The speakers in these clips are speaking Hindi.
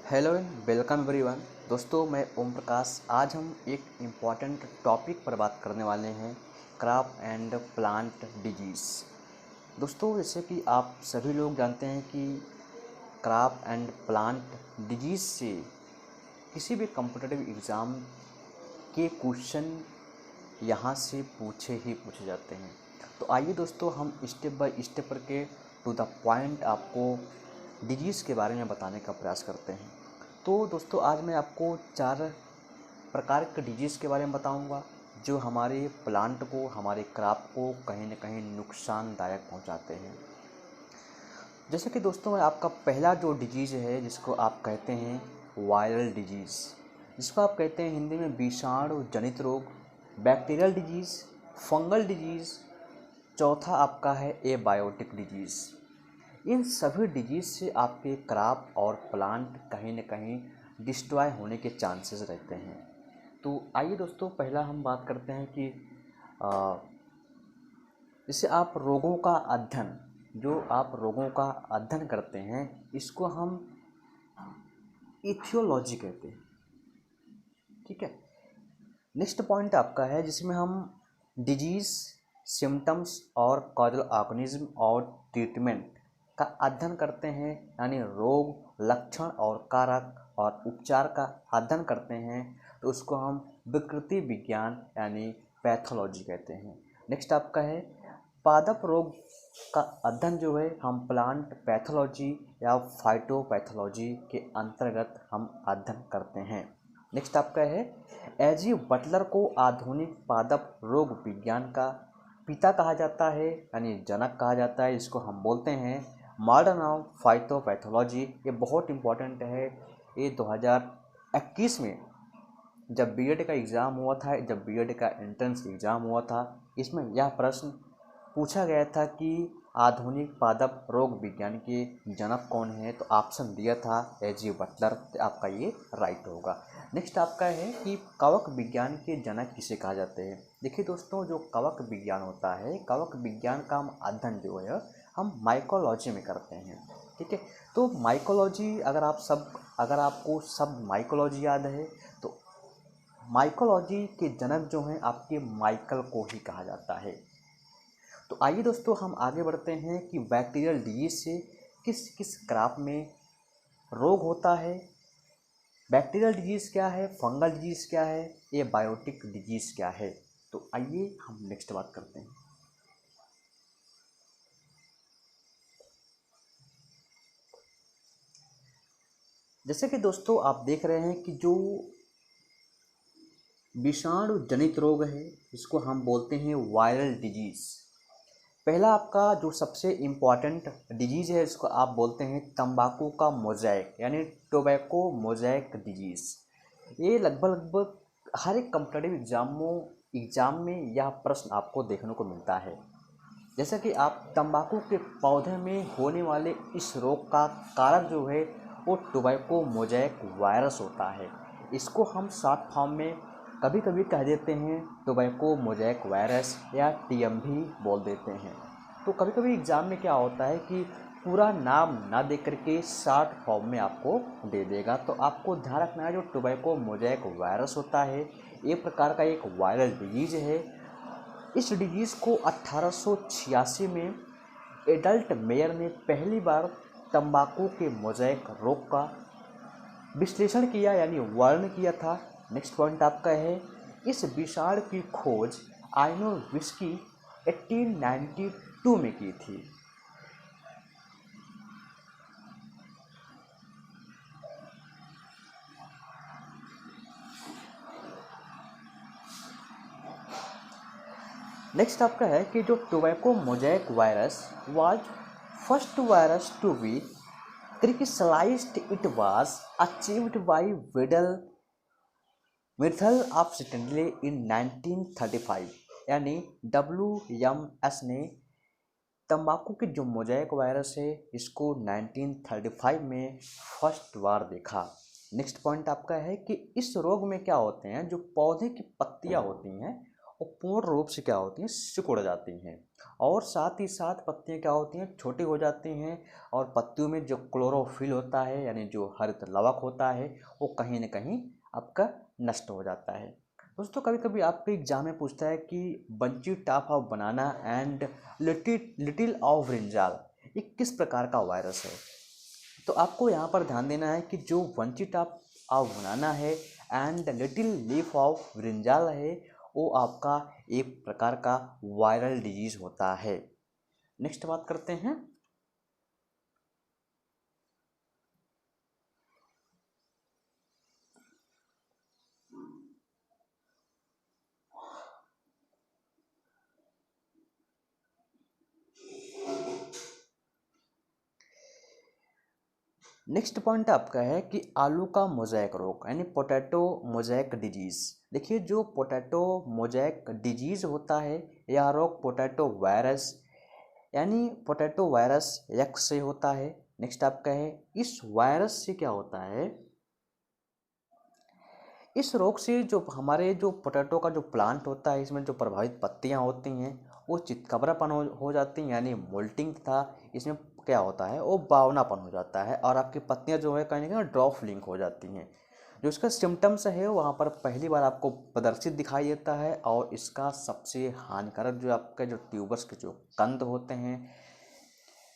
Hello and welcome everyone. दोस्तों, मैं ओम प्रकाश। आज हम एक इम्पॉर्टेंट टॉपिक पर बात करने वाले हैं, क्रॉप एंड प्लांट डिजीज़। दोस्तों, जैसे कि आप सभी लोग जानते हैं कि क्रॉप एंड प्लांट डिजीज़ से किसी भी कॉम्पिटिटिव एग्ज़ाम के क्वेश्चन यहाँ से पूछे जाते हैं। तो आइए दोस्तों, हम स्टेप बाय स्टेप करके टू द पॉइंट आपको डिजीज़ के बारे में बताने का प्रयास करते हैं। तो दोस्तों, आज मैं आपको 4 प्रकार के डिजीज़ के बारे में बताऊंगा जो हमारे प्लांट को, हमारे क्रॉप को कहीं ना कहीं नुकसानदायक पहुंचाते हैं। जैसे कि दोस्तों, आपका पहला जो डिजीज़ है जिसको आप कहते हैं वायरल डिजीज़, जिसको आप कहते हैं हिंदी में विषाणु जनित रोग, बैक्टीरियल डिजीज़, फंगल डिजीज़। चौथा आपका है एबायोटिक डिजीज़। इन सभी डिजीज़ से आपके क्रॉप और प्लांट कहीं न कहीं डिस्ट्रॉय होने के चांसेस रहते हैं। तो आइए दोस्तों, पहला हम बात करते हैं कि जैसे आप रोगों का अध्ययन, जो आप रोगों का अध्ययन करते हैं, इसको हम इथियोलॉजी कहते हैं। ठीक है। नेक्स्ट पॉइंट आपका है जिसमें हम डिजीज़, सिम्टम्स और कॉजल ऑर्गेनिज्म और ट्रीटमेंट का अध्ययन करते हैं, यानी रोग, लक्षण और कारक और उपचार का अध्ययन करते हैं। तो उसको हम विकृति विज्ञान यानी पैथोलॉजी कहते हैं। नेक्स्ट आपका है पादप रोग का अध्ययन, जो है हम प्लांट पैथोलॉजी या फाइटोपैथोलॉजी के अंतर्गत हम अध्ययन करते हैं। नेक्स्ट आपका है एजी बटलर को आधुनिक पादप रोग विज्ञान का पिता कहा जाता है, यानी जनक कहा जाता है, इसको हम बोलते हैं मॉडर्न ऑफ फाइटोपैथोलॉजी। ये बहुत इम्पोर्टेंट है। ये 2021 में जब बीएड का एग्ज़ाम हुआ था, जब बीएड का एंट्रेंस एग्ज़ाम हुआ था, इसमें यह प्रश्न पूछा गया था कि आधुनिक पादप रोग विज्ञान के जनक कौन है, तो ऑप्शन दिया था एजी बटलर। तो आपका ये राइट होगा। नेक्स्ट आपका है कि कवक विज्ञान के जनक किसे कहा जाते हैं। देखिए दोस्तों, जो कवक विज्ञान होता है, कवक विज्ञान का हम अध्ययन जो है हम माइकोलॉजी में करते हैं। ठीक है। तो माइकोलॉजी, अगर आपको सब माइकोलॉजी याद है, तो माइकोलॉजी के जनक जो हैं आपके माइकल को ही कहा जाता है। तो आइए दोस्तों, हम आगे बढ़ते हैं कि बैक्टीरियल डिजीज से किस किस क्रॉप में रोग होता है। बैक्टीरियल डिजीज़ क्या है, फंगल डिजीज़ क्या है, ये बायोटिक डिजीज़ क्या है। तो आइए हम नेक्स्ट बात करते हैं। जैसे कि दोस्तों, आप देख रहे हैं कि जो विषाणु जनित रोग है, इसको हम बोलते हैं वायरल डिजीज़। पहला आपका जो सबसे इम्पॉर्टेंट डिजीज़ है, इसको आप बोलते हैं तंबाकू का मोज़ेक, यानी टोबैको मोज़ेक डिजीज़। ये लगभग हर एक कॉम्पिटिटिव एग्ज़ाम में यह प्रश्न आपको देखने को मिलता है। जैसा कि आप तंबाकू के पौधे में होने वाले इस रोग का कारक जो है वो टोबैको मोज़ेक वायरस होता है। इसको हम शॉर्ट फॉर्म में कभी कभी कह देते हैं टोबैको मोज़ेक वायरस या टीएम भी बोल देते हैं। तो कभी कभी एग्ज़ाम में क्या होता है कि पूरा नाम ना दे करके शॉर्ट फॉर्म में आपको दे देगा। तो आपको ध्यान रखना है, जो टोबैको मोज़ेक वायरस होता है, एक प्रकार का एक वायरल डिजीज़ है। इस डिजीज़ को 1886 में एडल्ट मेयर ने पहली बार तंबाकू के मोज़ेक रोग का विश्लेषण किया, यानी वर्णन किया था। नेक्स्ट पॉइंट आपका है इस विषाणु की खोज आइनोविस्की 1892 में की थी। नेक्स्ट आपका है कि जो tobacco mosaic virus was first virus to be crystallized. It was achieved by Mirdal of Stanley in 1935, यानी WMS ने तंबाकू की जो मोज़ेक वायरस है इसको 1935 में फर्स्ट बार देखा। नेक्स्ट पॉइंट आपका है कि इस रोग में क्या होते हैं, जो पौधे की पत्तियां होती हैं वो पूर्ण रूप से क्या होती हैं, सिकुड़ जाती हैं और साथ ही साथ पत्तियां क्या होती हैं, छोटी हो जाती हैं और पत्तियों में जो क्लोरोफिल होता है यानी जो हरित लवक होता है वो कहीं ना कहीं आपका नष्ट हो जाता है। दोस्तों कभी कभी आपके एग्जाम में पूछता है कि bunchy top of banana and little of brinjal ये किस प्रकार का वायरस है। तो आपको यहाँ पर ध्यान देना है कि जो बंची टॉप ऑफ बनाना है and little leaf of brinjal है वो आपका एक प्रकार का वायरल डिजीज होता है। नेक्स्ट बात करते हैं। नेक्स्ट पॉइंट आपका है कि आलू का मोज़ेक रोग यानी पोटैटो मोज़ेक डिजीज़। देखिए जो पोटैटो मोज़ेक डिजीज़ होता है यह रोग पोटैटो वायरस यानी पोटैटो वायरस यक्ष से होता है। नेक्स्ट आपका है इस वायरस से क्या होता है, इस रोग से जो हमारे जो पोटैटो का जो प्लांट होता है इसमें जो प्रभावित पत्तियां होती हैं वो चितकबरापन हो जाती हैं यानी मोल्टिंग था। इसमें क्या होता है वो बावनापन हो जाता है और आपकी पत्तियां जो है कहीं ना कहीं ड्रॉप लिंक हो जाती हैं। जो इसका सिम्टम्स है वहाँ पर पहली बार आपको प्रदर्शित दिखाई देता है और इसका सबसे हानिकारक जो आपके जो ट्यूबर्स के जो कंद होते हैं,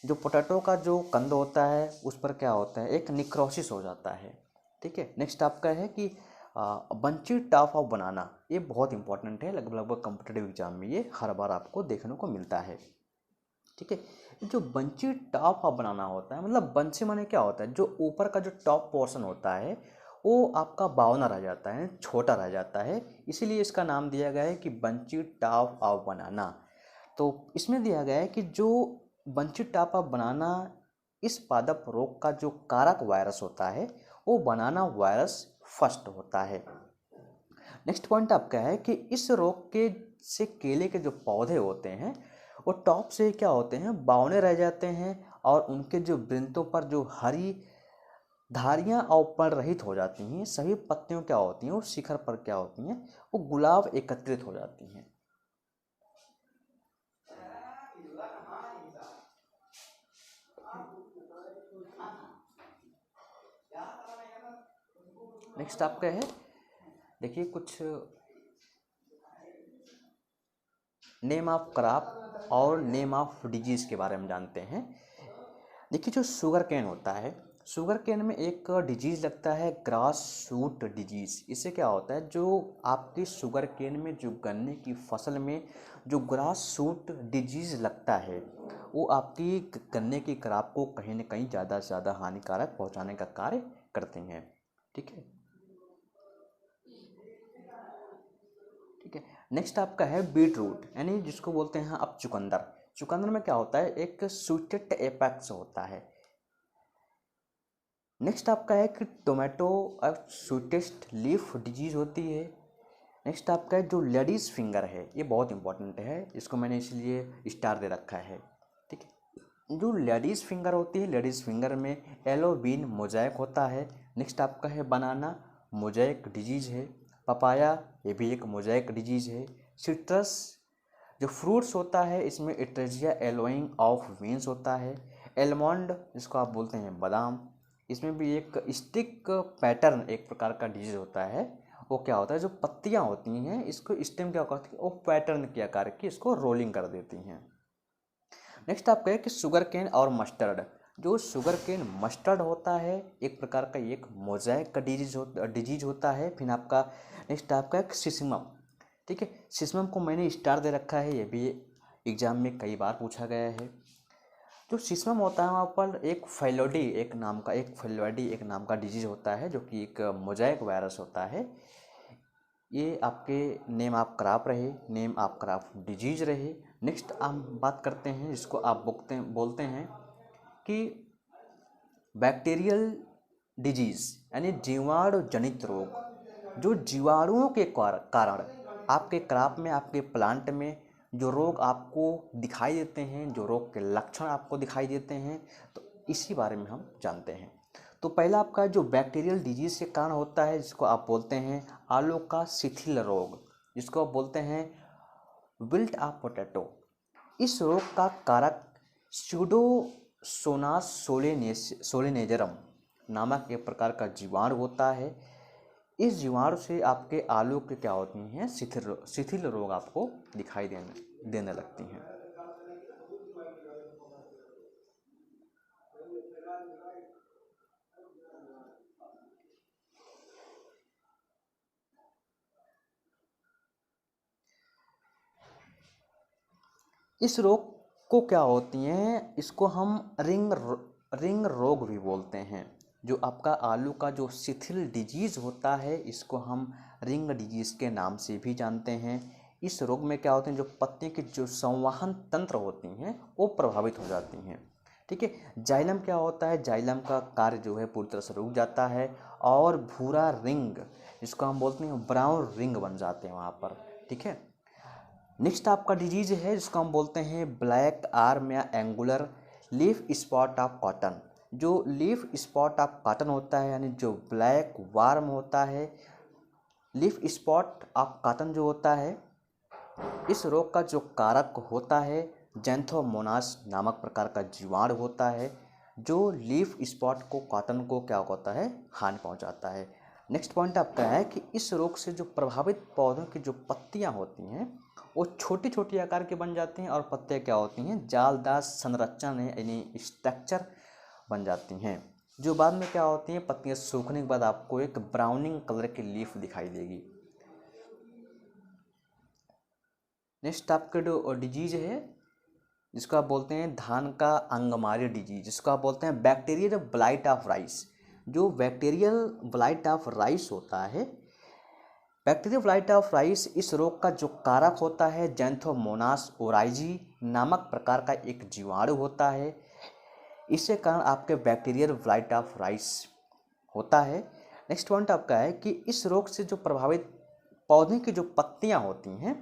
जो पोटैटो का जो कंद होता है उस पर क्या होता है एक निक्रोसिस हो जाता है। ठीक है। नेक्स्ट आपका है कि बंची टॉप ऑफ बनाना, ये बहुत इंपॉर्टेंट है, लगभग कॉम्पिटेटिव एग्जाम में ये हर बार आपको देखने को मिलता है। ठीक है। जो बंची टॉप ऑफ बनाना होता है मतलब बंची माने क्या होता है, जो ऊपर का जो टॉप पोर्शन होता है वो आपका बावना रह जाता है, छोटा रह जाता है, इसीलिए इसका नाम दिया गया है कि बंची टॉप ऑफ बनाना। तो इसमें दिया गया है कि जो बंची टॉप ऑफ बनाना इस पादप रोग का जो कारक वायरस होता है वो बनाना वायरस फर्स्ट होता है। नेक्स्ट पॉइंट आपका है कि इस रोग के से केले के जो पौधे होते हैं वो टॉप से क्या होते हैं बावने रह जाते हैं और उनके जो वृंतों पर जो हरी धारियां और पण रहित हो जाती हैं, सभी पत्तियों क्या होती हैं वो शिखर पर क्या होती हैं वो गुलाब एकत्रित हो जाती हैं। नेक्स्ट आपका है देखिए कुछ नेम ऑफ क्रॉप और नेम ऑफ डिजीज के बारे में जानते हैं। देखिए जो शुगर केन होता है, शुगर केन में एक डिजीज़ लगता है ग्रास सूट डिजीज़। इससे क्या होता है जो आपकी शुगर केन में जो गन्ने की फसल में जो ग्रास सूट डिजीज़ लगता है वो आपकी गन्ने की क्रॉप को कहीं ना कहीं ज़्यादा से ज़्यादा हानिकारक पहुंचाने का कार्य करते हैं। ठीक है। ठीक है। नेक्स्ट आपका है बीट रूट यानी जिसको बोलते हैं आप चुकंदर। चुकंदर में क्या होता है एक स्वीटेड एपेक्स होता है। नेक्स्ट आपका है कि टोमेटो स्वीटेस्ट लीफ डिजीज होती है। नेक्स्ट आपका है जो लेडीज़ फिंगर है, ये बहुत इंपॉर्टेंट है, इसको मैंने इसलिए स्टार दे रखा है। ठीक है। जो लेडीज़ फिंगर होती है लेडीज़ फिंगर में येलो बीन मोज़ेक होता है। नेक्स्ट आपका है बनाना मोज़ेक डिजीज़ है। पपाया ये भी एक मोज़ेक डिजीज़ है। सिट्रस जो फ्रूट्स होता है इसमें इट्रेजिया एलोइंग ऑफ वीन्स होता है। एलमंड जिसको आप बोलते हैं बादाम, इसमें भी एक स्टिक पैटर्न एक प्रकार का डिजीज होता है। वो क्या होता है जो पत्तियां होती हैं इसको स्टेम क्या करती है वो पैटर्न के आकार की इसको रोलिंग कर देती हैं। नेक्स्ट आप कहें कि शुगर केन और मस्टर्ड, जो शुगर केन मस्टर्ड होता है एक प्रकार का एक मोज़ेक का डिजीज होता है। फिर आपका नेक्स्ट आपका एक सिसमम। ठीक है। सिसमम को मैंने स्टार दे रखा है, ये भी एग्जाम में कई बार पूछा गया है। जो सिस्टम होता है वहाँ पर एक फैलोडी एक नाम का डिजीज होता है जो कि एक मोज़ेक वायरस होता है। ये आपके नेम ऑफ क्रॉप रहे, नेम ऑफ क्रॉप डिजीज रहे। नेक्स्ट हम बात करते हैं जिसको आप बोलते हैं कि बैक्टीरियल डिजीज यानी जीवाणु जनित रोग। जो जीवाणुओं के कारण आपके क्रॉप में आपके प्लांट में जो रोग आपको दिखाई देते हैं, जो रोग के लक्षण आपको दिखाई देते हैं, तो इसी बारे में हम जानते हैं। तो पहला आपका जो बैक्टीरियल डिजीज के कारण होता है जिसको आप बोलते हैं आलू का शिथिल रोग, जिसको आप बोलते हैं विल्ट ऑफ पोटैटो। इस रोग का कारक स्यूडोसोनास सोलिनेजरम नामक एक प्रकार का जीवाणु होता है। इस जीवाणु से आपके आलू के क्या होती हैं, शिथिल रोग आपको दिखाई देने लगती हैं। इस रोग को क्या होती हैं, इसको हम रिंग रोग भी बोलते हैं। जो आपका आलू का जो शिथिल डिजीज होता है, इसको हम रिंग डिजीज के नाम से भी जानते हैं। इस रोग में क्या होते हैं, जो पत्ते की जो संवहन तंत्र होती हैं वो प्रभावित हो जाती हैं। ठीक है। जाइलम क्या होता है, जाइलम का कार्य जो है पूरी तरह से रुक जाता है और भूरा रिंग, जिसको हम बोलते हैं ब्राउन रिंग बन जाते हैं वहाँ पर। ठीक है। नेक्स्ट आपका डिजीज है जिसको हम बोलते हैं ब्लैक आर्म या angular leaf spot of cotton. जो लीफ स्पॉट ऑफ कॉटन होता है, यानी जो ब्लैक वार्म होता है, लीफ स्पॉट ऑफ कॉटन जो होता है, इस रोग का जो कारक होता है जैंथोमोनास नामक प्रकार का जीवाणु होता है, जो लीफ स्पॉट को, कॉटन को क्या होता है, हानि पहुंचाता है। नेक्स्ट पॉइंट आपका है कि इस रोग से जो प्रभावित पौधों की जो पत्तियां होती हैं वो छोटी छोटी आकार की बन जाती हैं और पत्तियां क्या होती हैं, जालदार संरचना यानी स्ट्रक्चर बन जाती हैं, जो बाद में क्या होती हैं, पत्तियां सूखने के बाद आपको एक ब्राउनिंग कलर की लीफ दिखाई देगी। नेक्स्ट आपका जो डिजीज है जिसको आप बोलते हैं धान का अंगमारी डिजीज, जिसको आप बोलते हैं बैक्टीरियल ब्लाइट ऑफ राइस। जो बैक्टीरियल ब्लाइट ऑफ राइस होता है, बैक्टीरियल ब्लाइट ऑफ राइस, इस रोग का जो कारक होता है जैंथोमोनास ओराइजी नामक प्रकार का एक जीवाणु होता है। इसके कारण आपके बैक्टीरियल ब्लाइट ऑफ राइस होता है। नेक्स्ट पॉइंट आपका है कि इस रोग से जो प्रभावित पौधे की जो पत्तियां होती हैं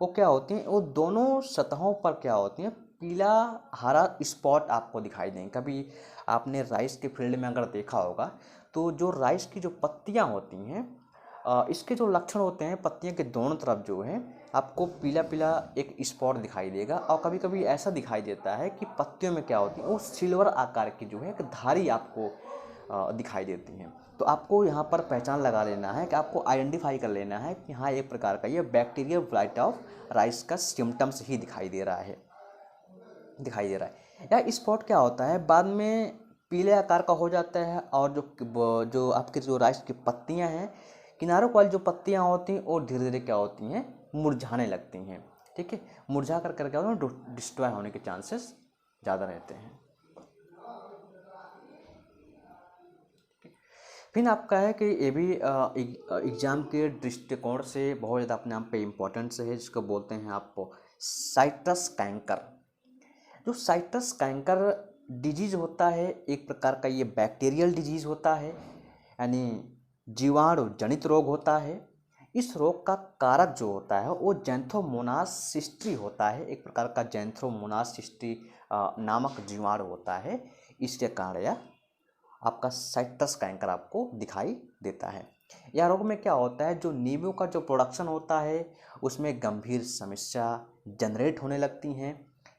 वो क्या होती हैं, वो दोनों सतहों पर क्या होती हैं, पीला हरा स्पॉट आपको दिखाई देंगे। कभी आपने राइस के फील्ड में अगर देखा होगा तो जो राइस की जो पत्तियां होती हैं, इसके जो लक्षण होते हैं, पत्तियों के दोनों तरफ जो है आपको पीला पीला एक स्पॉट दिखाई देगा। और कभी कभी ऐसा दिखाई देता है कि पत्तियों में क्या होती है, वो सिल्वर आकार की जो है एक धारी आपको दिखाई देती हैं। तो आपको यहाँ पर पहचान लगा लेना है कि आपको आइडेंटिफाई कर लेना है कि हाँ एक प्रकार का ये बैक्टीरियल ब्लाइट ऑफ राइस का सिम्टम्स ही दिखाई दे रहा है। या स्पॉट क्या होता है, बाद में पीले आकार का हो जाता है और जो आपके जो राइस की पत्तियां हैं, किनारों वाली जो पत्तियां होती हैं वो धीरे धीरे क्या होती हैं, मुरझाने लगती हैं। ठीक है। मुरझा कर क्या होता है, डिस्ट्रॉय होने के चांसेस ज़्यादा रहते हैं। फिर आपका है कि ये भी एग्ज़ाम के दृष्टिकोण से बहुत ज़्यादा अपने आप पे इम्पोर्टेंट है, जिसको बोलते हैं आप साइट्रस कैंकर। जो साइट्रस कैंकर डिजीज होता है, एक प्रकार का ये बैक्टीरियल डिजीज होता है, यानी जीवाणु जनित रोग होता है। इस रोग का कारक जो होता है वो जैंथोमोनास सिस्ट्री होता है, एक प्रकार का जैंथोमोनास सिस्ट्री नामक जीवाणु होता है। इसके कारण यह आपका साइट्रस कैंकर आपको दिखाई देता है। यह रोग में क्या होता है, जो नींबू का जो प्रोडक्शन होता है उसमें गंभीर समस्या जनरेट होने लगती हैं।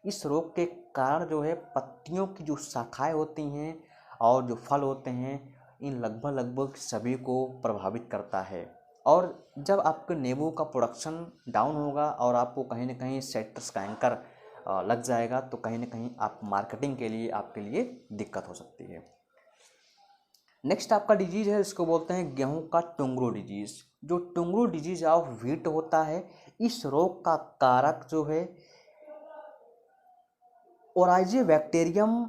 इस रोग के कारण जो है पत्तियों की जो शाखाएं होती हैं और जो फल होते हैं, इन लगभग सभी को प्रभावित करता है। और जब आपके नींबू का प्रोडक्शन डाउन होगा और आपको कहीं ना कहीं साइट्रस कैंकर लग जाएगा, तो कहीं ना कहीं आप मार्केटिंग के लिए आपके लिए दिक्कत हो सकती है। नेक्स्ट आपका डिजीज है, इसको बोलते हैं गेहूं का टुंगरू डिजीज। जो टुंगरू डिजीज ऑफ व्हीट होता है, इस रोग का कारक जो है ओराइजी बैक्टीरियम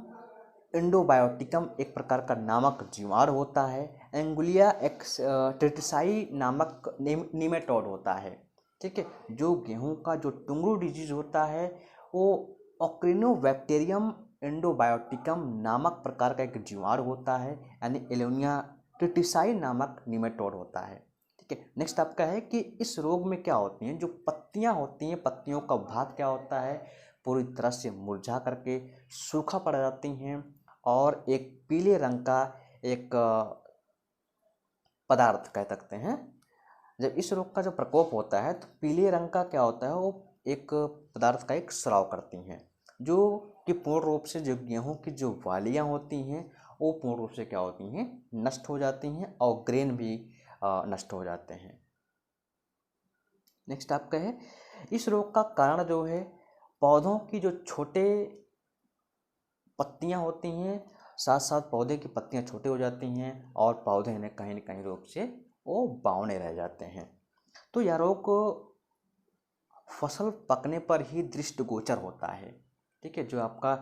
इंडोबायोटिकम एक प्रकार का नामक जीवाणु होता है। एंगुलिया ट्रिटिसाई नामक निमेटोड होता है। ठीक है। जो गेहूं का जो टुंगरू डिजीज होता है वो ओक्रिनोबैक्टीरियम इंडोबायोटिकम नामक प्रकार का एक जीवाणु होता है, यानी एलोनिया ट्रिटिसाई नामक निमेटोड होता है। ठीक है। नेक्स्ट आपका है कि इस रोग में क्या होती हैं, जो पत्तियां होती हैं, पत्तियों का भाग क्या होता है, पूरी तरह से मुरझा करके सूखा पड़ जाती हैं और एक पीले रंग का एक पदार्थ कह सकते हैं। जब इस रोग का जो प्रकोप होता है तो पीले रंग का क्या होता है, वो एक पदार्थ का एक स्राव करती हैं, जो कि पूर्ण रूप से जो गेहूं की जो वालियां होती हैं वो पूर्ण रूप से क्या होती हैं, नष्ट हो जाती हैं और ग्रेन भी नष्ट हो जाते हैं। नेक्स्ट आपका है, इस रोग का कारण जो है पौधों की जो छोटे पत्तियां होती हैं, साथ साथ पौधे की पत्तियां छोटी हो जाती हैं और पौधे न कहीं रूप से वो बावने रह जाते हैं। तो यह रोग फसल पकने पर ही दृष्टिगोचर होता है। ठीक है, जो आपका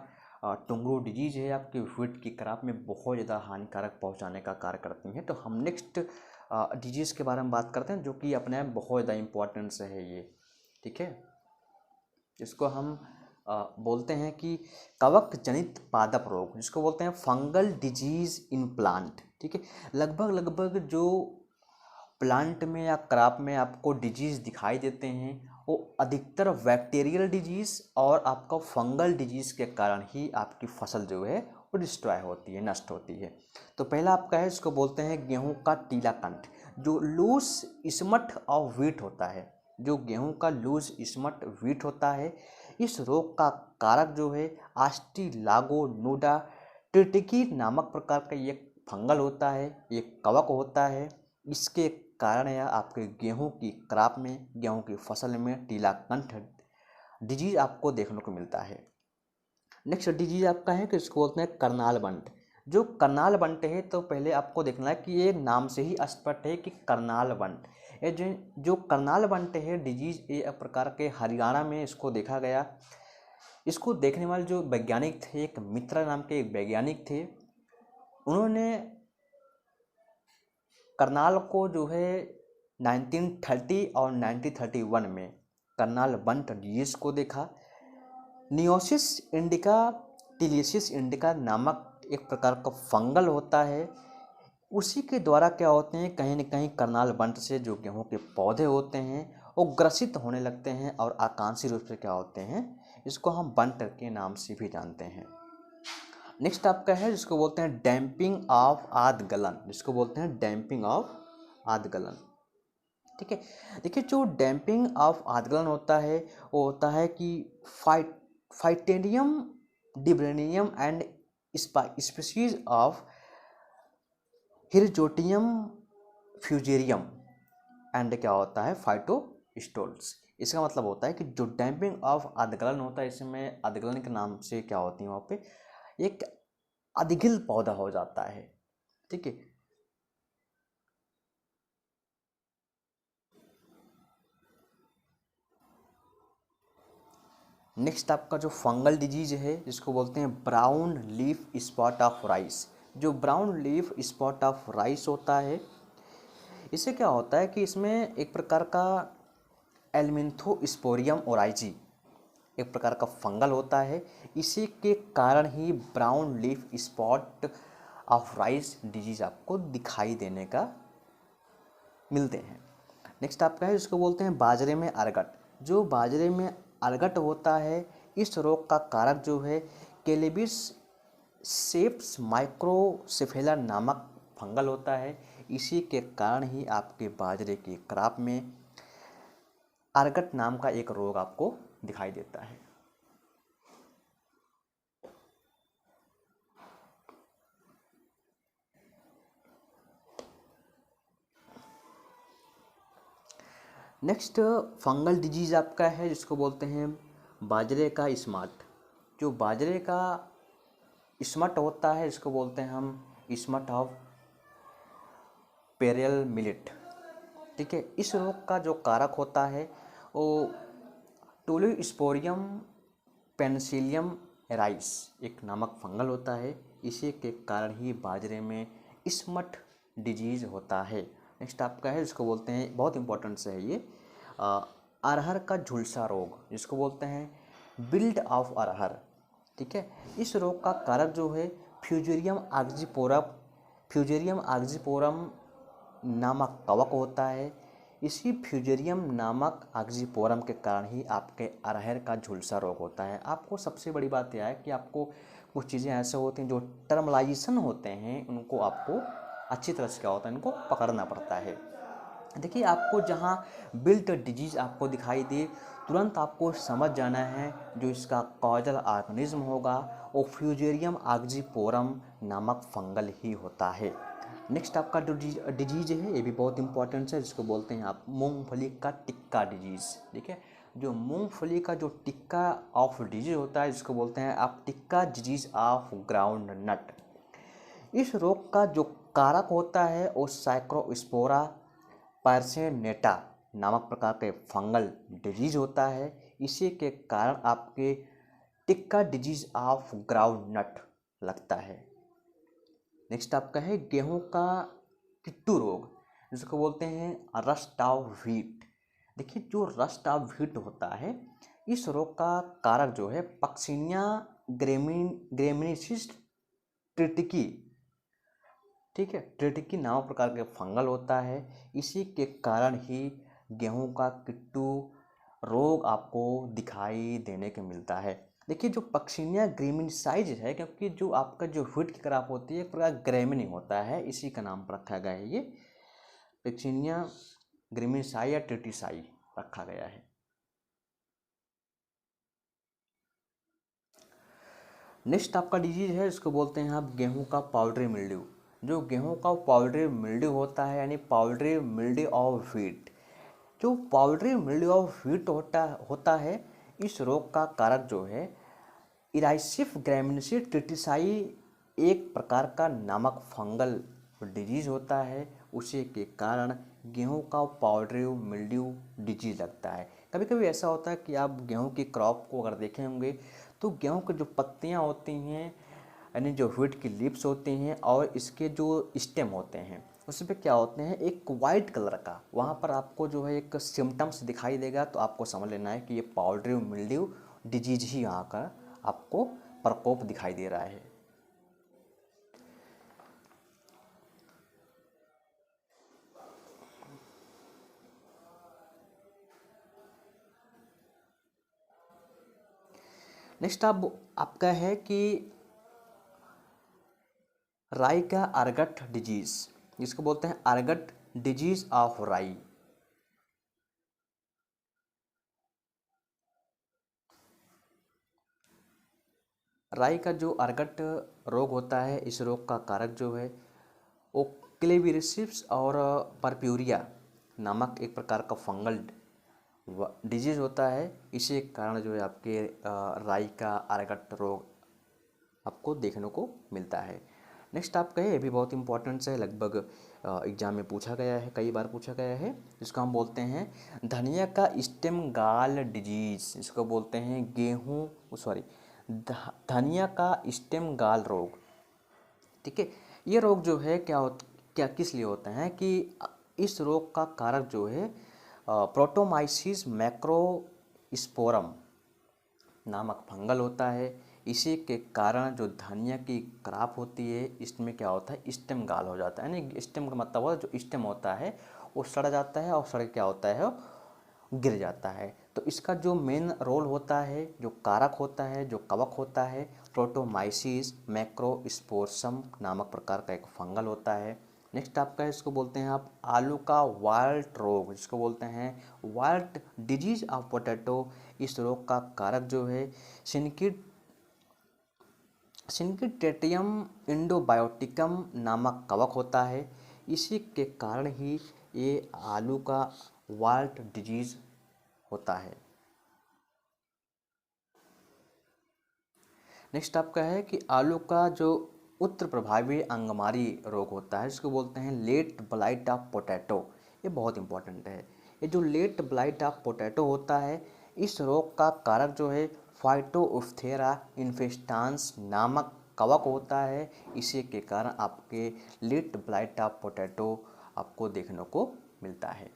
टुंगरू डिजीज है आपकी व्हीट की क्रॉप में बहुत ज़्यादा हानिकारक पहुंचाने का कार्य करती हैं। तो हम नेक्स्ट डिजीज़ के बारे में बात करते हैं, जो कि अपने आप बहुत ज़्यादा इम्पोर्टेंस है ये। ठीक है, जिसको हम बोलते हैं कि कवक जनित पादप रोग, जिसको बोलते हैं फंगल डिजीज इन प्लांट। ठीक है, लगभग जो प्लांट में या क्रॉप में आपको डिजीज़ दिखाई देते हैं वो अधिकतर बैक्टीरियल डिजीज़ और आपका फंगल डिजीज़ के कारण ही आपकी फसल जो है वो डिस्ट्रॉय होती है, नष्ट होती है। तो पहला आपका है, इसको बोलते हैं गेहूं का टीला कंठ, जो लूज स्मट और व्हीट होता है। जो गेहूं का लूज स्मट व्हीट होता है, इस रोग का कारक जो है आस्ट्रिलागोनुडा ट्रिटिकी नामक प्रकार का ये फंगल होता है, ये कवक होता है। इसके कारण यह आपके गेहूं की क्रॉप में, गेहूं की फसल में टीला कंठ डिजीज आपको देखने को मिलता है। नेक्स्ट डिजीज आपका है कि इसको बोलते हैं करनाल बंट। जो करनाल बंट है, तो पहले आपको देखना है कि ये नाम से ही स्पष्ट है कि करनाल बंट, ये जो करनाल बंट है डिजीज, ये एक प्रकार के हरियाणा में इसको देखा गया। इसको देखने वाले जो वैज्ञानिक थे, एक मित्रा नाम के एक वैज्ञानिक थे, उन्होंने करनाल को जो है 1930 और 1931 में करनाल बंट डिजीज को देखा। नियोसिस इंडिका टिलियसिस इंडिका नामक एक प्रकार का फंगल होता है, उसी के द्वारा क्या होते हैं, कहीं न कहीं करनाल बंट से जो गेहूं के पौधे होते हैं वो ग्रसित होने लगते हैं और आकांक्षी रूप से क्या होते हैं, इसको हम बंट के नाम से भी जानते हैं। नेक्स्ट आपका है, जिसको बोलते हैं डैम्पिंग ऑफ आद्य-गलन, जिसको बोलते हैं डैम्पिंग ऑफ आद्य-गलन। ठीक है, देखिए जो डैम्पिंग ऑफ आद्य-गलन होता है वो होता है कि फाइटेनियम डिब्रेनियम एंड स्पीशीज ऑफ हिरजोटियम फ्यूजेरियम एंड क्या होता है फाइटोस्टोल्स। इसका मतलब होता है कि जो डैम्पिंग ऑफ आद्य-गलन होता है, इसमें आद्य-गलन के नाम से क्या होती है, वहाँ पे एक अधिगिल पौधा हो जाता है। ठीक है, नेक्स्ट आपका जो फंगल डिजीज है, जिसको बोलते हैं brown leaf spot of rice. जो brown leaf spot of rice होता है, इससे क्या होता है कि इसमें एक प्रकार का एल्मिंथोस्पोरियम ओराइजी एक प्रकार का फंगल होता है। इसी के कारण ही brown leaf spot of rice disease आपको दिखाई देने का मिलते हैं। नेक्स्ट आपका है, जिसको बोलते हैं बाजरे में अरगट। जो बाजरे में अरगट होता है, इस रोग का कारक जो है कैलेबिस सेप्स माइक्रोसेफेला नामक फंगल होता है। इसी के कारण ही आपके बाजरे की क्रॉप में अरगट नाम का एक रोग आपको दिखाई देता है। नेक्स्ट फंगल डिजीज आपका है, जिसको बोलते हैं बाजरे का स्मट। जो बाजरे का स्मट होता है, इसको बोलते हैं हम स्मट ऑफ पेरियल मिलेट। ठीक है, इस रोग का जो कारक होता है वो टोलिस्पोरियम पेनिसिलियम राइस एक नामक फंगल होता है। इसी के कारण ही बाजरे में स्मट डिजीज होता है। नेक्स्ट आपका है, जिसको बोलते हैं बहुत इंपॉर्टेंट से है ये अरहर का झुलसा रोग, जिसको बोलते हैं बिल्ड ऑफ अरहर। ठीक है, इस रोग का कारक जो है फ्यूजेरियम आक्जीपोरम नामक कवक होता है। इसी फ्यूजेरियम नामक आक्जीपोरम के कारण ही आपके अरहर का झुलसा रोग होता है। आपको सबसे बड़ी बात यह है कि आपको कुछ चीज़ें ऐसे होती हैं जो टर्मलाइजेशन होते हैं, उनको आपको अच्छी तरह से क्या होता है, इनको पकड़ना पड़ता है। देखिए आपको जहाँ बिल्ट डिजीज आपको दिखाई दे, तुरंत आपको समझ जाना है जो इसका कॉजल ऑर्गेनिज्म होगा वो फ्यूजेरियम आक्जीपोरम नामक फंगल ही होता है। नेक्स्ट आपका जो डिजीज है ये भी बहुत इंपॉर्टेंट है, जिसको बोलते हैं आप मूंगफली का टिक्का डिजीज। ठीक है, जो मूंगफली का जो टिक्का ऑफ डिजीज होता है जिसको बोलते हैं आप tikka disease of groundnut. इस रोग का जो कारक होता है वो साइक्रोस्पोरा पर्सेनेटा नामक प्रकार के फंगल डिजीज होता है। इसी के कारण आपके tikka disease of groundnut लगता है। नेक्स्ट आपका है गेहूं का किट्टू रोग, जिसको बोलते हैं रस्ट ऑफ व्हीट। देखिए जो रस्ट ऑफ व्हीट होता है, इस रोग का कारक जो है पक्सिनिया ग्रेमिनिसिस ट्रिटिकी। ठीक है, ट्रिटिकी नामक प्रकार के फंगल होता है। इसी के कारण ही गेहूं का किट्टू रोग आपको दिखाई देने को मिलता है। देखिए जो पक्सिनिया ग्रेमिनिसाइज है, क्योंकि जो आपका जो व्हीट की क्रॉप होती है एक प्रकार ग्रेमिनी होता है, इसी का नाम पर रखा गया है ये पक्सिनिया ग्रेमिनिसाई या ट्रिटिसाई रखा गया है। नेक्स्ट आपका डिजीज है इसको बोलते हैं आप गेहूं का पाउडरी मिल्ड्यू। जो गेहूं का पाउडरी मिल्ड्यू होता है यानी पाउडरी मिल्ड्यू ऑफ व्हीट, जो पाउडरी मिल्ड्यू ऑफ व्हीट होता है, इस रोग का कारक जो है इराइसिफ ग्रैमिनेसी ट्रिटिसाई एक प्रकार का नामक फंगल डिजीज होता है। उसी के कारण गेहूं का पाउडरी मिल्ड्यू डिजीज लगता है। कभी कभी ऐसा होता है कि आप गेहूं की क्रॉप को अगर देखे होंगे तो गेहूं की जो पत्तियां होती हैं यानी जो व्हीट की लिप्स होती हैं और इसके जो स्टेम होते हैं उस पर क्या होते हैं एक वाइट कलर का, वहाँ पर आपको जो है एक सिम्टम्स दिखाई देगा, तो आपको समझ लेना है कि ये पाउडरी मिल्ड्यू डिजीज ही यहाँ का आपको प्रकोप दिखाई दे रहा है। नेक्स्ट आपका है कि राई का अर्गट डिजीज, जिसको बोलते हैं अर्गट डिजीज ऑफ राई। राई का जो अर्गट रोग होता है, इस रोग का कारक जो है वो क्लेबिरिसिप्स और परप्यूरिया नामक एक प्रकार का फंगल डिजीज होता है। इसी के कारण जो है आपके राई का अर्गट रोग आपको देखने को मिलता है। नेक्स्ट आपका है, ये भी बहुत इंपॉर्टेंट है, लगभग एग्जाम में पूछा गया है, कई बार पूछा गया है, जिसको हम बोलते हैं धनिया का स्टेम गाल डिजीज। इसको बोलते हैं गेहूँ सॉरी धनिया का स्टेम गाल रोग। ठीक है, ये रोग जो है क्या किस लिए होता है कि इस रोग का कारक जो है प्रोटोमाइसिस मैक्रोस्पोरम नामक फंगल होता है। इसी के कारण जो धनिया की क्रॉप होती है इसमें क्या होता है स्टेम गाल हो जाता है, यानी स्टेम का मतलब होता है जो स्टेम होता है वो सड़ जाता है और सड़ क्या होता है वो गिर जाता है। तो इसका जो मेन रोल होता है, जो कारक होता है, जो कवक होता है, प्रोटोमाइसिस मैक्रोस्पोरसम नामक प्रकार का एक फंगल होता है। नेक्स्ट आपका इसको बोलते हैं आप आलू का वाल्ट रोग, जिसको बोलते हैं वाल्ट डिजीज ऑफ पोटैटो। इस रोग का कारक जो है सिनकिटेटियम इंडोबायोटिकम नामक कवक होता है। इसी के कारण ही ये आलू का वाल्ट डिजीज होता है। नेक्स्ट आपका है कि आलू का जो उत्तर प्रभावी अंगमारी रोग होता है इसको बोलते हैं लेट ब्लाइट ऑफ पोटैटो। ये बहुत इंपॉर्टेंट है। ये जो लेट ब्लाइट ऑफ पोटैटो होता है इस रोग का कारक जो है फाइटोप्थेरा इन्फेस्टांस नामक कवक होता है। इसी के कारण आपके लेट ब्लाइट ऑफ पोटैटो आपको देखने को मिलता है।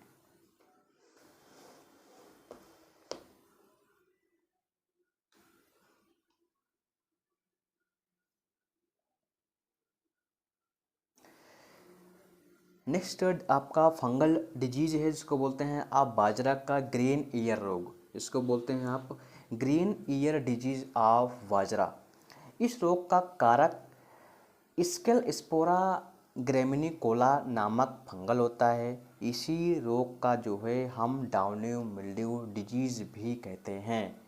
नेक्स्ट आपका फंगल डिजीज है जिसको बोलते हैं आप बाजरा का ग्रीन ईयर रोग। इसको बोलते हैं आप ग्रीन ईयर डिजीज ऑफ बाजरा। इस रोग का कारक स्केल स्पोरा ग्रेमिनिकोला नामक फंगल होता है। इसी रोग का जो है हम डाउनी मिल्ड्यू डिजीज़ भी कहते हैं।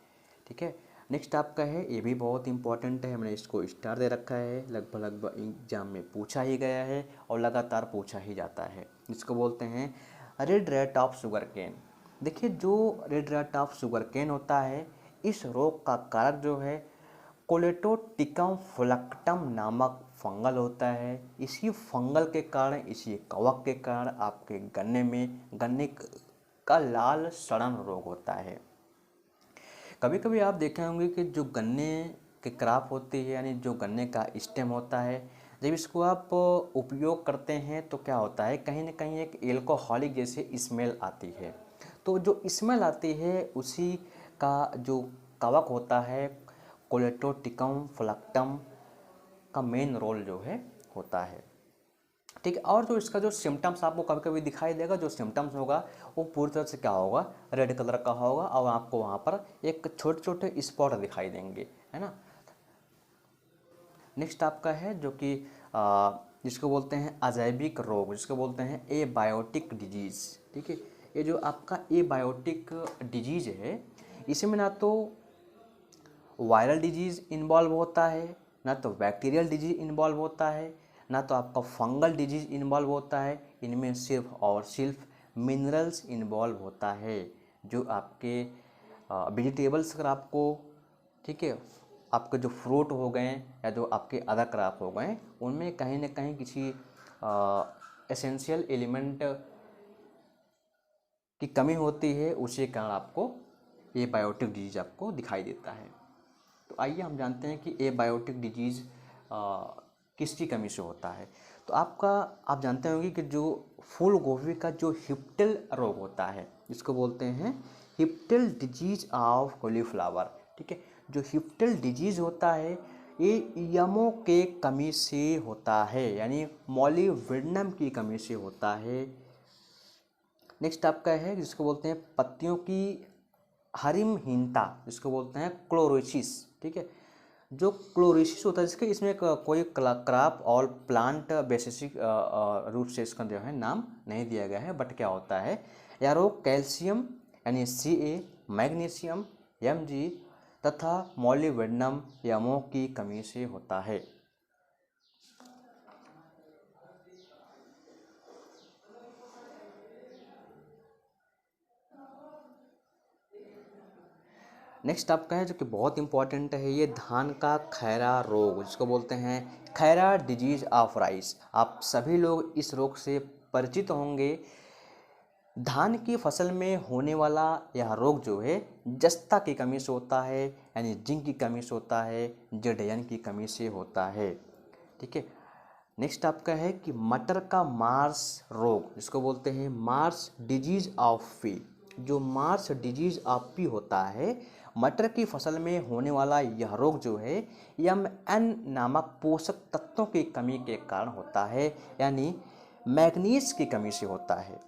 ठीक है, नेक्स्ट आपका है, ये भी बहुत इंपॉर्टेंट है, हमने इसको स्टार दे रखा है, लगभग एग्जाम में पूछा ही गया है और लगातार पूछा ही जाता है। इसको बोलते हैं red rot of sugarcane. देखिए, जो red rot of sugarcane होता है, इस रोग का कारक जो है कोलेटोटिकम फ्लक्टम नामक फंगल होता है। इसी फंगल के कारण, इसी कवक के कारण आपके गन्ने का लाल सड़न रोग होता है। कभी कभी आप देखे होंगे कि जो गन्ने के क्रॉप होती है, यानी जो गन्ने का स्टेम होता है, जब इसको आप उपयोग करते हैं तो क्या होता है, कहीं ना कहीं एक एल्कोहलिक जैसे स्मेल आती है। तो जो स्मेल आती है उसी का जो कवक होता है कोलेटोटिकम फ्लक्टम का मेन रोल जो है होता है। ठीक है, और जो इसका जो सिम्टम्स आपको कभी कभी दिखाई देगा, जो सिम्टम्स होगा वो पूरी तरह से क्या होगा, रेड कलर का होगा और आपको वहाँ पर एक छोटे छोटे स्पॉट दिखाई देंगे, है ना। नेक्स्ट आपका है जो कि जिसको बोलते हैं अजैविक रोग, जिसको बोलते हैं एबायोटिक डिजीज़। ठीक है, ये जो आपका एबायोटिक डिजीज़ है, इसमें ना तो वायरल डिजीज़ इन्वॉल्व होता है, ना तो बैक्टीरियल डिजीज़ इन्वॉल्व होता है, ना तो आपका फंगल डिजीज़ इन्वॉल्व होता है। इनमें सिर्फ और सिर्फ मिनरल्स इन्वॉल्व होता है। जो आपके वेजिटेबल्स अगर आपको, ठीक है, आपके जो फ्रूट हो गए या जो आपके अदर क्रॉप हो गए, उनमें कहीं ना कहीं किसी एसेंशियल एलिमेंट की कमी होती है, उसी कारण आपको एबायोटिक डिजीज़ आपको दिखाई देता है। तो आइए हम जानते हैं कि एबायोटिक डिजीज़ किसकी कमी से होता है। तो आप जानते होंगे कि जो फूल गोभी का जो हिप्टेल रोग होता है, इसको बोलते हैं हिप्टेल डिजीज ऑफ कॉलीफ्लावर। ठीक है, जो हिप्टेल डिजीज होता है ये यमों के कमी से होता है, यानी मॉलिब्डेनम की कमी से होता है। नेक्स्ट आपका है जिसको बोलते हैं पत्तियों की हरिमहीनता, जिसको बोलते हैं क्लोरोसिस। ठीक है, जो क्लोरोसिस होता है इसके, इसमें कोई क्रॉप और प्लांट बेसिक रूप से इसका जो है नाम नहीं दिया गया है, बट क्या होता है, यह रोग कैल्शियम यानी Ca, मैग्नीशियम Mg तथा मॉलिब्डेनम यमों की कमी से होता है। नेक्स्ट आपका है जो कि बहुत इंपॉर्टेंट है, ये धान का खैरा रोग, जिसको बोलते हैं खैरा डिजीज ऑफ राइस। आप सभी लोग इस रोग से परिचित होंगे। धान की फसल में होने वाला यह रोग जो है जस्ता की कमी से होता है, यानी जिंक की कमी से होता है, जड़यन की कमी से होता है। ठीक है, नेक्स्ट आपका है कि मटर का मार्स रोग, जिसको बोलते हैं मार्स डिजीज ऑफ पी। जो मार्स डिजीज ऑफ पी होता है, मटर की फसल में होने वाला यह रोग जो है Mn नामक पोषक तत्वों की कमी के कारण होता है, यानी मैग्नीज की कमी से होता है।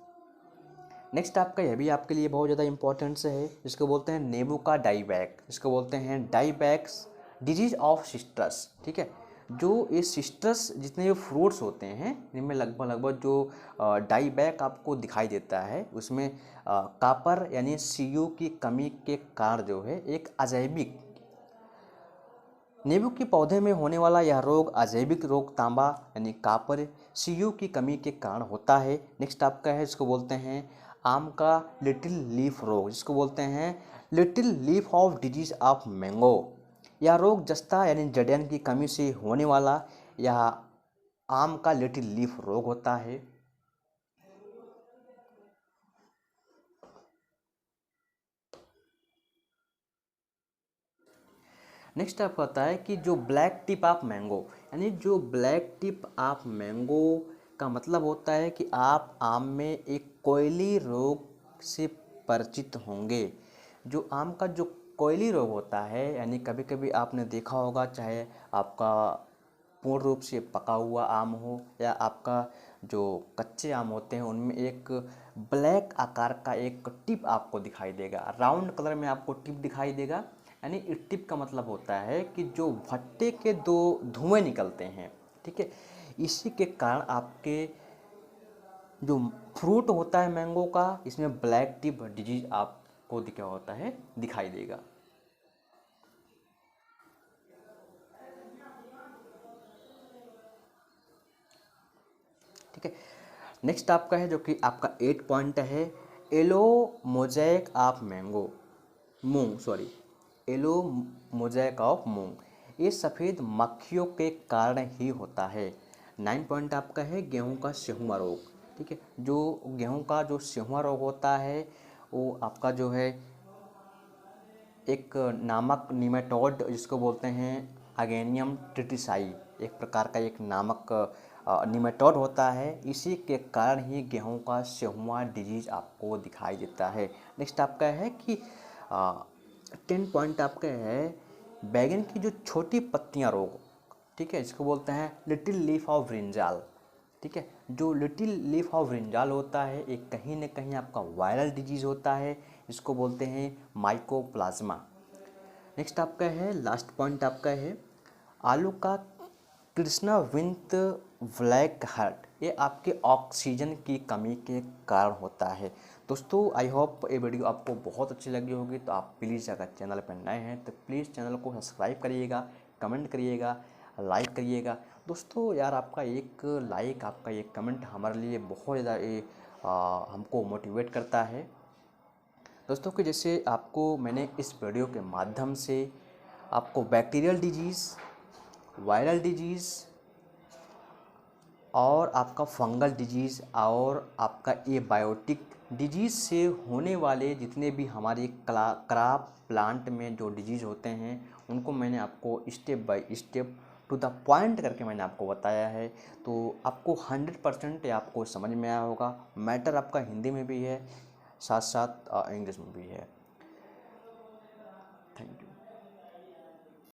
नेक्स्ट आपका यह भी आपके लिए बहुत ज़्यादा इंपॉर्टेंट है, जिसको बोलते हैं नींबू का डाईबैक, जिसको बोलते हैं डाईबैक्स डिजीज ऑफ सिट्रस। ठीक है, जो ये सिट्रस जितने भी फ्रूट्स होते हैं इनमें लगभग जो डाईबैक आपको दिखाई देता है, उसमें कापर यानी Cu की कमी के कारण जो है एक अजैविक नींबू के पौधे में होने वाला यह रोग अजैविक रोग तांबा यानी कापर Cu की कमी के कारण होता है। नेक्स्ट आपका है जिसको बोलते हैं आम का लिटिल लीफ रोग, जिसको बोलते हैं little leaf of disease of mango. यह रोग जस्ता यानी जड़ियन की कमी से होने वाला यह आम का लिटिल लीफ रोग होता है। नेक्स्ट आपको पता है कि जो ब्लैक टिप ऑफ मैंगो, यानी जो ब्लैक टिप ऑफ मैंगो का मतलब होता है कि आप आम में एक कोयली रोग से परिचित होंगे। जो आम का जो कोयली रोग होता है, यानी कभी कभी आपने देखा होगा, चाहे आपका पूर्ण रूप से पका हुआ आम हो या आपका जो कच्चे आम होते हैं, उनमें एक ब्लैक आकार का एक टिप आपको दिखाई देगा, राउंड कलर में आपको टिप दिखाई देगा। यानी इस टिप का मतलब होता है कि जो भट्टे के दो धुएं निकलते हैं, ठीक है, इसी के कारण आपके जो फ्रूट होता है मैंगो का, इसमें ब्लैक टिप डिजीज आपको क्या होता है, दिखाई देगा। ठीक है, नेक्स्ट आपका है जो कि आपका 8 पॉइंट है, yellow mosaic of mango, moong sorry, yellow mosaic of moong, ये सफ़ेद मक्खियों के कारण ही होता है। 9 पॉइंट आपका है गेहूं का सेहुआ रोग। ठीक है, जो गेहूं का जो सेहुआ रोग होता है वो आपका जो है एक नामक निमेटोड जिसको बोलते हैं अगेनियम ट्रिटिसाई, एक प्रकार का एक नामक निमेटोड होता है, इसी के कारण ही गेहूं का सेहुआ डिजीज आपको दिखाई देता है। नेक्स्ट आपका है कि 10 पॉइंट आपका है बैगन की जो छोटी पत्तियां रोग। ठीक है, इसको बोलते हैं लिटिल लीफ ऑफ ब्रिंजाल। ठीक है, जो लिटिल लीफ ऑफ ब्रिंजाल होता है एक कहीं न कहीं आपका वायरल डिजीज़ होता है, इसको बोलते हैं माइकोप्लाज्मा। नेक्स्ट आपका है लास्ट पॉइंट आपका है आलू का कृष्णा विंत ब्लैक हार्ट, ये आपके ऑक्सीजन की कमी के कारण होता है। दोस्तों आई होप ये वीडियो आपको बहुत अच्छी लगी होगी, तो आप प्लीज़ अगर चैनल पर नए हैं तो प्लीज़ चैनल को सब्सक्राइब करिएगा, कमेंट करिएगा, लाइक करिएगा। दोस्तों यार आपका एक लाइक, आपका एक कमेंट हमारे लिए बहुत ज़्यादा हमको मोटिवेट करता है। दोस्तों कि जैसे आपको मैंने इस वीडियो के माध्यम से आपको बैक्टीरियल डिजीज़, वायरल डिजीज़ और आपका फंगल डिजीज़ और आपका ये बायोटिक डिजीज़ से होने वाले जितने भी हमारे क्रॉप प्लांट में जो डिजीज़ होते हैं उनको मैंने आपको step by step to the point करके मैंने आपको बताया है। तो आपको 100% आपको समझ में आया होगा। मैटर आपका हिंदी में भी है, साथ साथ इंग्लिश में भी है। Thank you.